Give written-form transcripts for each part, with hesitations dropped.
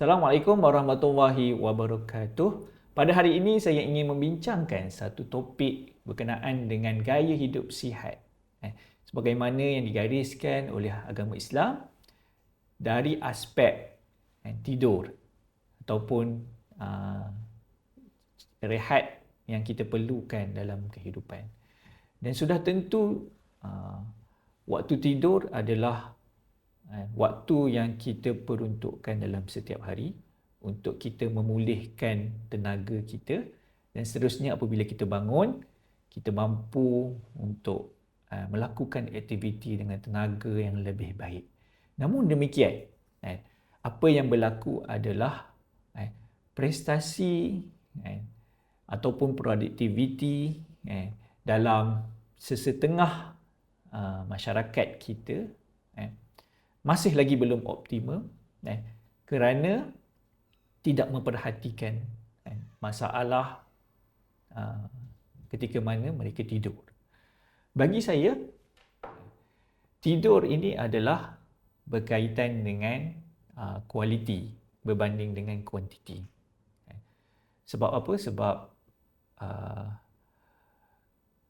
Assalamualaikum warahmatullahi wabarakatuh. Pada hari ini saya ingin membincangkan satu topik berkenaan dengan gaya hidup sihat. Sebagaimana yang digariskan oleh agama Islam dari aspek tidur ataupun rehat yang kita perlukan dalam kehidupan. Dan sudah tentu waktu tidur adalah waktu yang kita peruntukkan dalam setiap hari untuk kita memulihkan tenaga kita, dan seterusnya apabila kita bangun, kita mampu untuk melakukan aktiviti dengan tenaga yang lebih baik. Namun demikian, apa yang berlaku adalah prestasi ataupun produktiviti dalam sesetengah masyarakat kita masih lagi belum optimal kerana tidak memperhatikan masalah ketika mana mereka tidur. Bagi saya, tidur ini adalah berkaitan dengan kualiti berbanding dengan kuantiti. Sebab apa? Sebab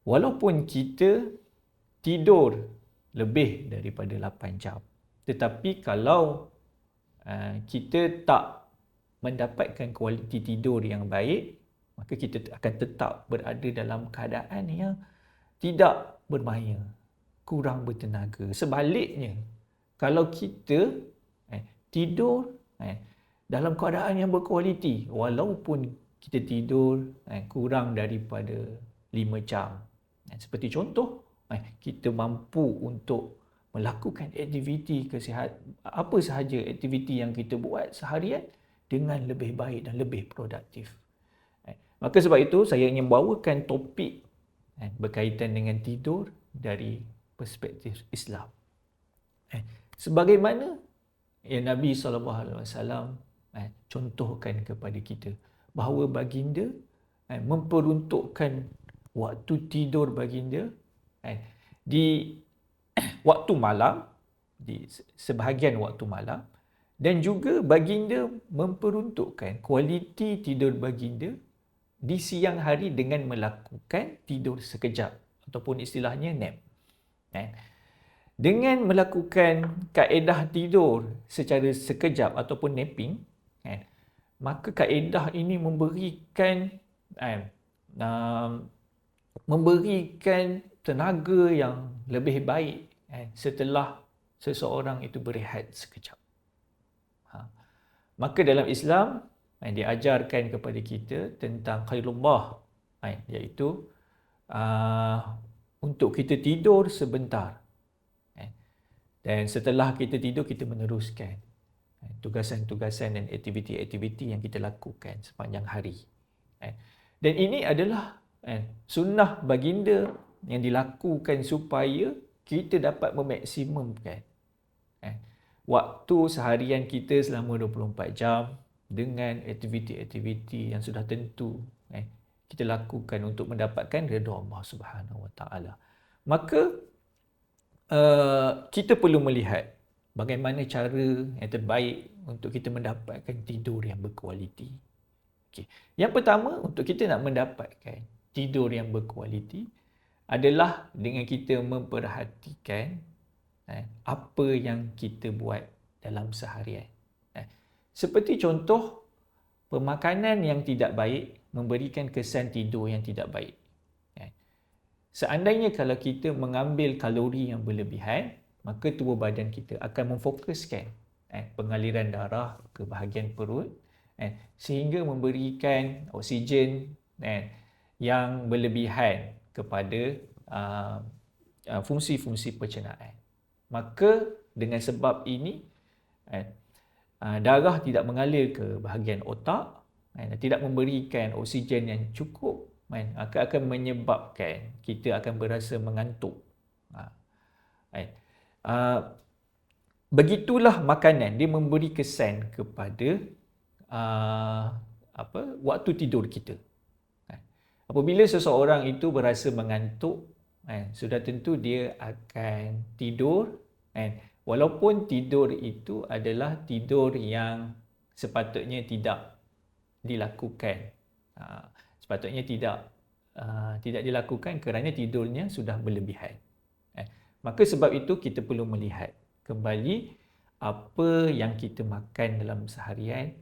walaupun kita tidur lebih daripada 8 jam, tetapi kalau kita tak mendapatkan kualiti tidur yang baik, maka kita akan tetap berada dalam keadaan yang tidak bermaya, kurang bertenaga. Sebaliknya, kalau kita tidur dalam keadaan yang berkualiti, walaupun kita tidur kurang daripada 5 jam, seperti contoh, kita mampu untuk melakukan aktiviti kesihatan, apa sahaja aktiviti yang kita buat seharian dengan lebih baik dan lebih produktif. Maka sebab itu saya ingin bawakan topik berkaitan dengan tidur dari perspektif Islam. Sebagaimana yang Nabi SAW contohkan kepada kita, bahawa baginda memperuntukkan waktu tidur baginda di waktu malam, di sebahagian waktu malam, dan juga baginda memperuntukkan kualiti tidur baginda di siang hari dengan melakukan tidur sekejap ataupun istilahnya nap. Dengan melakukan kaedah tidur secara sekejap ataupun napping, maka kaedah ini memberikan tenaga yang lebih baik setelah seseorang itu berehat sekejap. Maka dalam Islam diajarkan kepada kita tentang khairullah, iaitu untuk kita tidur sebentar, dan setelah kita tidur kita meneruskan tugasan-tugasan dan aktiviti-aktiviti yang kita lakukan sepanjang hari. Dan ini adalah sunnah baginda yang dilakukan supaya kita dapat memaksimumkan waktu seharian kita selama 24 jam dengan aktiviti-aktiviti yang sudah tentu kita lakukan untuk mendapatkan redha Allah Subhanahu Wa Taala. Maka kita perlu melihat bagaimana cara yang terbaik untuk kita mendapatkan tidur yang berkualiti. Okay. Yang pertama, untuk kita nak mendapatkan tidur yang berkualiti adalah dengan kita memperhatikan apa yang kita buat dalam seharian. Seperti contoh, pemakanan yang tidak baik memberikan kesan tidur yang tidak baik. Seandainya kalau kita mengambil kalori yang berlebihan, maka tubuh badan kita akan memfokuskan pengaliran darah ke bahagian perut sehingga memberikan oksigen yang berlebihan kepada fungsi-fungsi pencernaan. Maka dengan sebab ini darah tidak mengalir ke bahagian otak, tidak memberikan oksigen yang cukup, akan menyebabkan kita akan berasa mengantuk. Begitulah makanan, dia memberi kesan kepada waktu tidur kita. Apabila seseorang itu berasa mengantuk, sudah tentu dia akan tidur, walaupun tidur itu adalah tidur yang sepatutnya tidak dilakukan. Sepatutnya tidak dilakukan kerana tidurnya sudah berlebihan. Maka sebab itu kita perlu melihat kembali apa yang kita makan dalam seharian,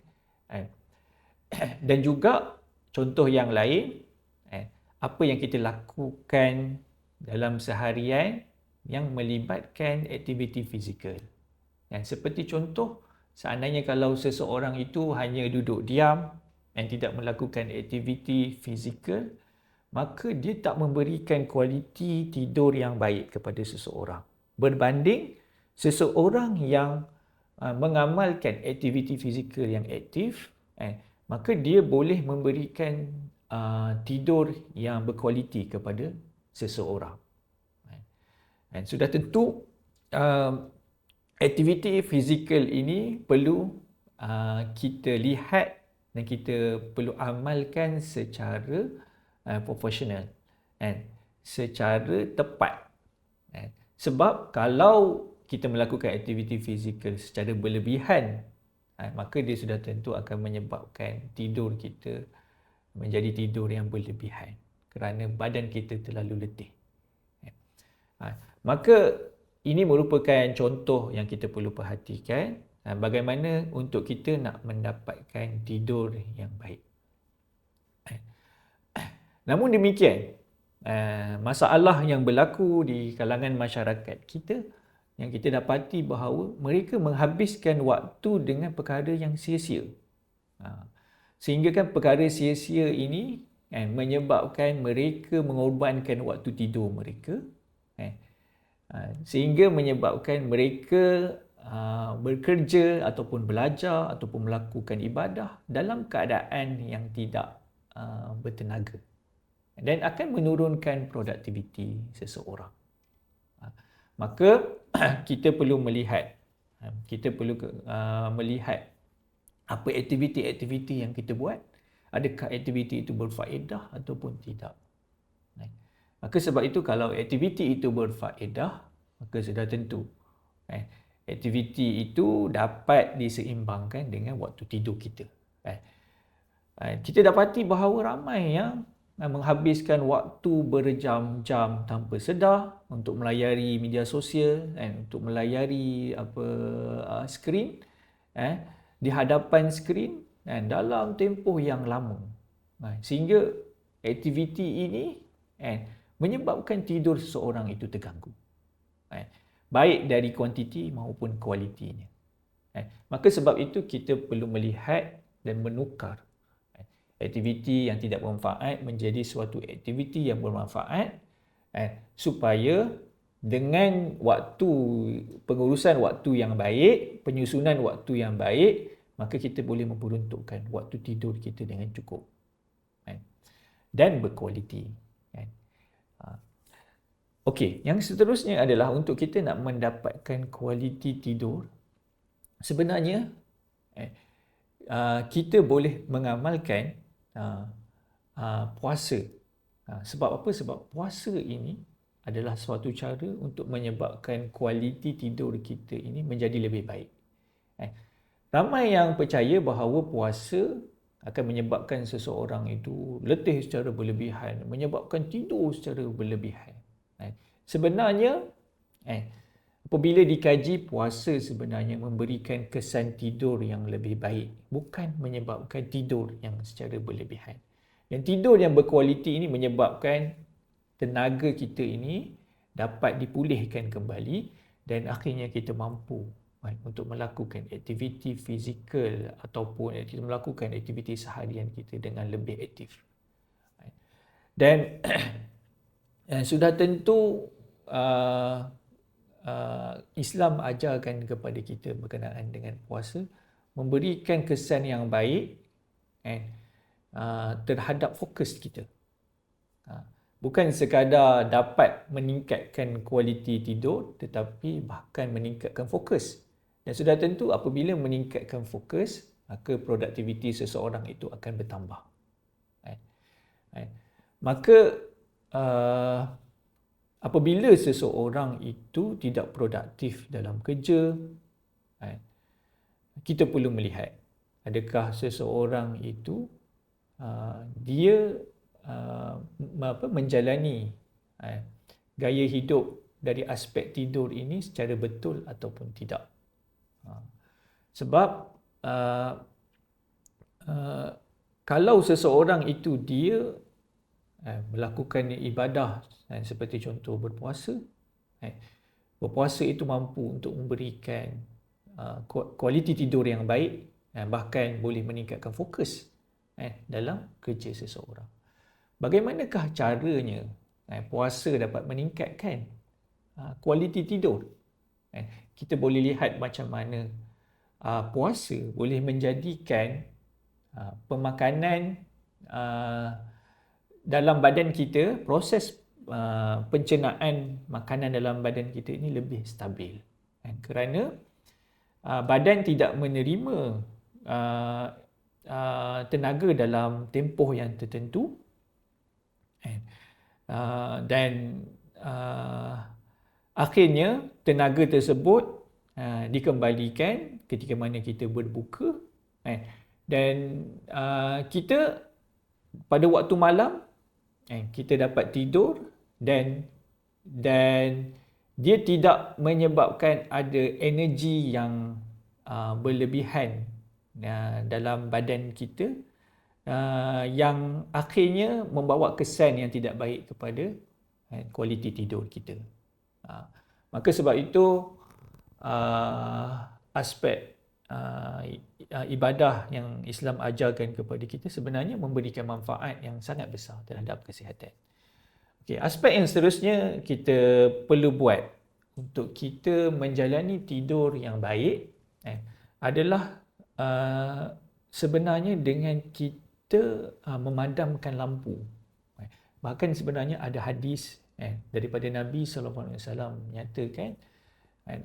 dan juga contoh yang lain, apa yang kita lakukan dalam seharian yang melibatkan aktiviti fizikal. Seperti contoh, seandainya kalau seseorang itu hanya duduk diam dan tidak melakukan aktiviti fizikal, maka dia tak memberikan kualiti tidur yang baik kepada seseorang. Berbanding seseorang yang mengamalkan aktiviti fizikal yang aktif, maka dia boleh memberikan tidur yang berkualiti kepada seseorang. Dan sudah tentu aktiviti fizikal ini perlu kita lihat dan kita perlu amalkan secara profesional, secara tepat. Sebab kalau kita melakukan aktiviti fizikal secara berlebihan, maka dia sudah tentu akan menyebabkan tidur kita menjadi tidur yang berlebihan kerana badan kita terlalu letih. Maka ini merupakan contoh yang kita perlu perhatikan bagaimana untuk kita nak mendapatkan tidur yang baik. Namun demikian, masalah yang berlaku di kalangan masyarakat kita, yang kita dapati bahawa mereka menghabiskan waktu dengan perkara yang sia-sia. Sehingga kan perkara sia-sia ini menyebabkan mereka mengorbankan waktu tidur mereka, sehingga menyebabkan mereka bekerja ataupun belajar ataupun melakukan ibadah dalam keadaan yang tidak bertenaga dan akan menurunkan produktiviti seseorang. Maka kita perlu melihat apa aktiviti-aktiviti yang kita buat, adakah aktiviti itu berfaedah ataupun tidak. Maka sebab itu kalau aktiviti itu berfaedah, maka sudah tentu aktiviti itu dapat diseimbangkan dengan waktu tidur kita. Kita dapati bahawa ramai yang menghabiskan waktu berjam-jam tanpa sedar untuk melayari media sosial, untuk melayari skrin, di hadapan skrin dalam tempoh yang lama, sehingga aktiviti ini menyebabkan tidur seseorang itu terganggu, baik dari kuantiti maupun kualitinya. Maka sebab itu kita perlu melihat dan menukar aktiviti yang tidak bermanfaat menjadi suatu aktiviti yang bermanfaat, supaya dengan pengurusan waktu yang baik, penyusunan waktu yang baik, maka kita boleh memperuntukkan waktu tidur kita dengan cukup dan berkualiti. Okey, yang seterusnya adalah untuk kita nak mendapatkan kualiti tidur, sebenarnya kita boleh mengamalkan puasa. Sebab apa? Sebab puasa ini adalah suatu cara untuk menyebabkan kualiti tidur kita ini menjadi lebih baik. Ramai yang percaya bahawa puasa akan menyebabkan seseorang itu letih secara berlebihan, menyebabkan tidur secara berlebihan. Sebenarnya, apabila dikaji, puasa sebenarnya memberikan kesan tidur yang lebih baik, bukan menyebabkan tidur yang secara berlebihan. Dan tidur yang berkualiti ini menyebabkan tenaga kita ini dapat dipulihkan kembali dan akhirnya kita mampu untuk melakukan aktiviti fizikal ataupun kita melakukan aktiviti seharian kita dengan lebih aktif. Dan sudah tentu Islam ajarkan kepada kita berkenaan dengan puasa, memberikan kesan yang baik terhadap fokus kita. Bukan sekadar dapat meningkatkan kualiti tidur, tetapi bahkan meningkatkan fokus. Dan sudah tentu apabila meningkatkan fokus, maka produktiviti seseorang itu akan bertambah. Maka apabila seseorang itu tidak produktif dalam kerja, kita perlu melihat adakah seseorang itu dia menjalani gaya hidup dari aspek tidur ini secara betul ataupun tidak. Sebab kalau seseorang itu dia melakukan ibadah seperti contoh berpuasa, berpuasa itu mampu untuk memberikan kualiti tidur yang baik, bahkan boleh meningkatkan fokus dalam kerja seseorang. Bagaimanakah caranya puasa dapat meningkatkan kualiti tidur? Kita boleh lihat macam mana puasa boleh menjadikan pemakanan dalam badan kita, proses pencernaan makanan dalam badan kita ini lebih stabil. Kerana badan tidak menerima tenaga dalam tempoh yang tertentu, dan akhirnya tenaga tersebut dikembalikan ketika mana kita berbuka, dan kita pada waktu malam kita dapat tidur, dan dia tidak menyebabkan ada energi yang berlebihan dalam badan kita, yang akhirnya membawa kesan yang tidak baik kepada kualiti tidur kita. Maka sebab itu aspek ibadah yang Islam ajarkan kepada kita sebenarnya memberikan manfaat yang sangat besar terhadap kesihatan. Okay, aspek yang seterusnya kita perlu buat untuk kita menjalani tidur yang baik adalah sebenarnya dengan kita memadamkan lampu. Bahkan sebenarnya ada hadis daripada Nabi SAW menyatakan,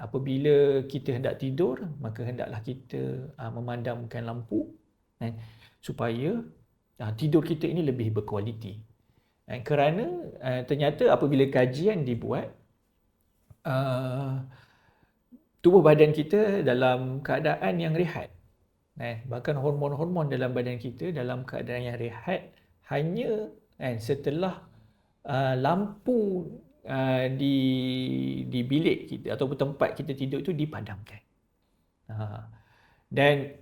apabila kita hendak tidur, maka hendaklah kita memadamkan lampu supaya tidur kita ini lebih berkualiti. Kerana ternyata apabila kajian dibuat, tubuh badan kita dalam keadaan yang rehat, bahkan hormon-hormon dalam badan kita dalam keadaan yang rehat hanya setelah lampu di bilik kita ataupun tempat kita tidur itu dipadamkan. Dan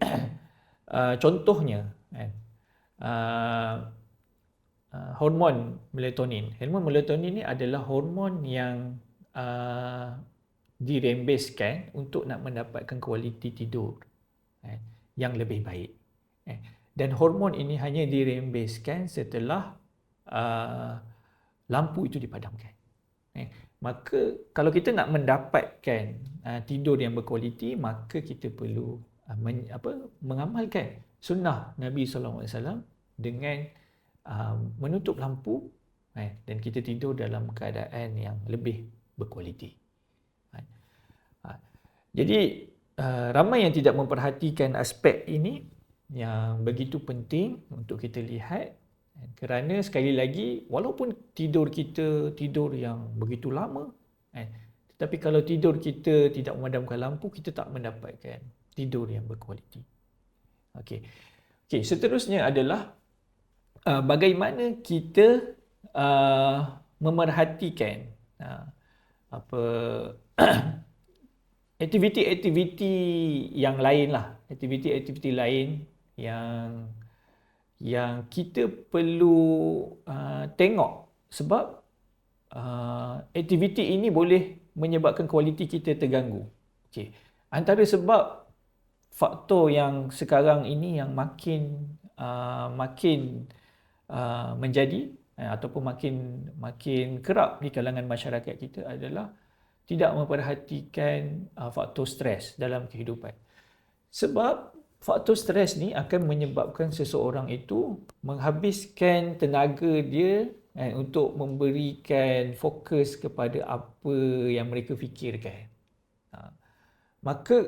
contohnya hormon melatonin. Hormon melatonin ini adalah hormon yang dirembeskan untuk nak mendapatkan kualiti tidur yang lebih baik. Dan hormon ini hanya dirembeskan setelah lampu itu dipadamkan. Maka kalau kita nak mendapatkan tidur yang berkualiti, maka kita perlu mengamalkan sunnah Nabi SAW dengan menutup lampu dan kita tidur dalam keadaan yang lebih berkualiti. Jadi ramai yang tidak memperhatikan aspek ini yang begitu penting untuk kita lihat, kerana sekali lagi walaupun tidur kita tidur yang begitu lama, tetapi kalau tidur kita tidak memadamkan lampu, kita tak mendapatkan tidur yang berkualiti. Okey, seterusnya adalah bagaimana kita memerhatikan aktiviti-aktiviti yang lain lah, aktiviti-aktiviti lain yang kita perlu tengok, sebab aktiviti ini boleh menyebabkan kualiti kita terganggu. Okey, antara sebab faktor yang sekarang ini yang makin menjadi ataupun makin kerap di kalangan masyarakat kita adalah tidak memperhatikan faktor stres dalam kehidupan. Sebab faktor stres ni akan menyebabkan seseorang itu menghabiskan tenaga dia untuk memberikan fokus kepada apa yang mereka fikirkan. Maka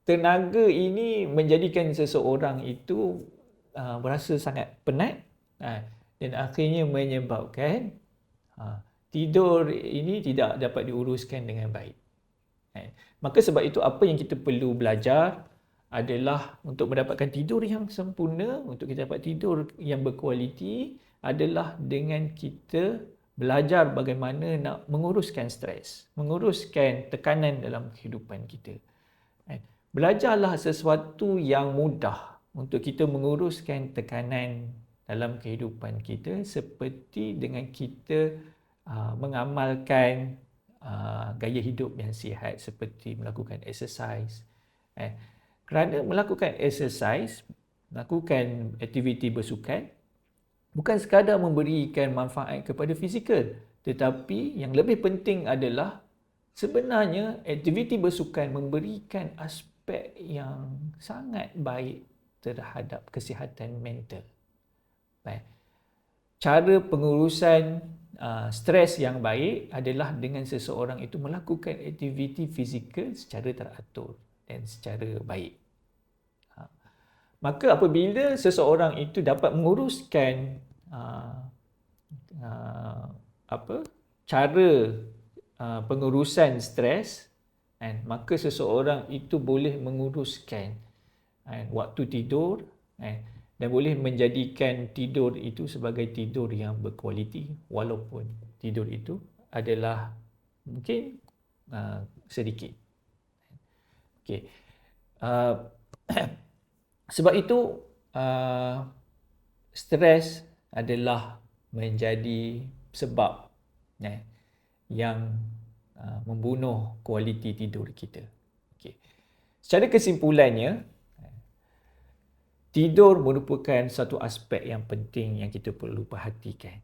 tenaga ini menjadikan seseorang itu berasa sangat penat, dan akhirnya menyebabkan tidur ini tidak dapat diuruskan dengan baik. Maka sebab itu apa yang kita perlu belajar adalah untuk mendapatkan tidur yang sempurna, untuk kita dapat tidur yang berkualiti adalah dengan kita belajar bagaimana nak menguruskan stres, menguruskan tekanan dalam kehidupan kita. Belajarlah sesuatu yang mudah untuk kita menguruskan tekanan dalam kehidupan kita, seperti dengan kita mengamalkan gaya hidup yang sihat, seperti melakukan exercise. Kerana melakukan exercise, melakukan aktiviti bersukan, bukan sekadar memberikan manfaat kepada fizikal, tetapi yang lebih penting adalah sebenarnya aktiviti bersukan memberikan aspek yang sangat baik terhadap kesihatan mental. Cara pengurusan stres yang baik adalah dengan seseorang itu melakukan aktiviti fizikal secara teratur dan secara baik. Maka apabila seseorang itu dapat menguruskan cara pengurusan stres, maka seseorang itu boleh menguruskan waktu tidur dan boleh menjadikan tidur itu sebagai tidur yang berkualiti, walaupun tidur itu adalah mungkin sedikit. Okay. Sebab itu stres adalah menjadi sebab yang membunuh kualiti tidur kita. Okay. Secara kesimpulannya, tidur merupakan satu aspek yang penting yang kita perlu perhatikan.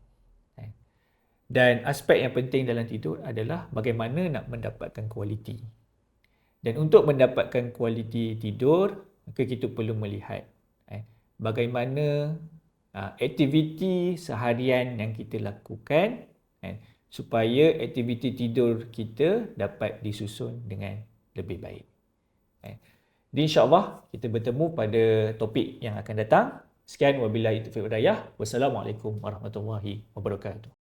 Dan aspek yang penting dalam tidur adalah bagaimana nak mendapatkan kualiti. Dan untuk mendapatkan kualiti tidur, maka kita perlu melihat bagaimana aktiviti seharian yang kita lakukan supaya aktiviti tidur kita dapat disusun dengan lebih baik. Jadi insya-Allah kita bertemu pada topik yang akan datang. Sekian, wabillahi taufiq wal hidayah. Wassalamualaikum warahmatullahi wabarakatuh.